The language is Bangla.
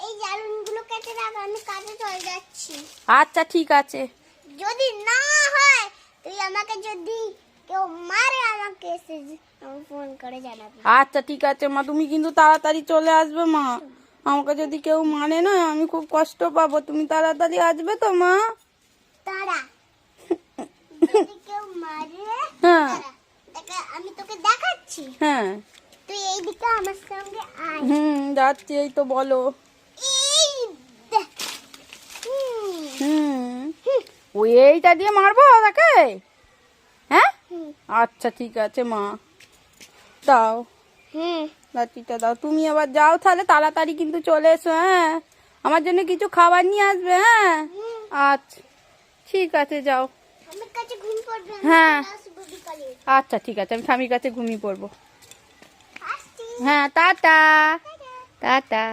এই জালুনগুলো কেটে রাখ, আমি কাজে চলে যাচ্ছি। আচ্ছা ঠিক আছে। যদি না হয় তুই আমাকে যদি কেউ মারে আমাকে এসে ফোন করে জানাবি। আচ্ছা ঠিক আছে মা, তুমি কিন্তু তাড়াতাড়ি চলে আসবে মা। আমাকে যদি কেউ মানে না আমি খুব কষ্ট পাবো, তুমি তাড়াতাড়ি আসবে তো মা? তারা যদি কেউ মারে, হ্যাঁ আমি তোকে দেখাচ্ছি। হ্যাঁ তুই এইদিকে আমার সঙ্গে আয়। যাচ্ছি, এই তো বলো। এই দেখ। ওই এইটা দিয়ে মারবো তাকে? হ্যাঁ আচ্ছা ঠিক আছে মা, দাও লাঠিটা দাও। তুমি আবার যাও তাহলে, তাড়াতাড়ি কিন্তু চলে এসো। হ্যাঁ, আমার জন্য কিছু খাবার নিয়ে আসবে। হ্যাঁ আচ্ছা ঠিক আছে, যাও। আমার কাছে ঘুম পড়বে। হ্যাঁ আসবো বিকালে। আচ্ছা ঠিক আছে, আমি স্বামীর কাছে ঘুমিয়ে পড়বো। আসছি। হ্যাঁ টাটা টাটা।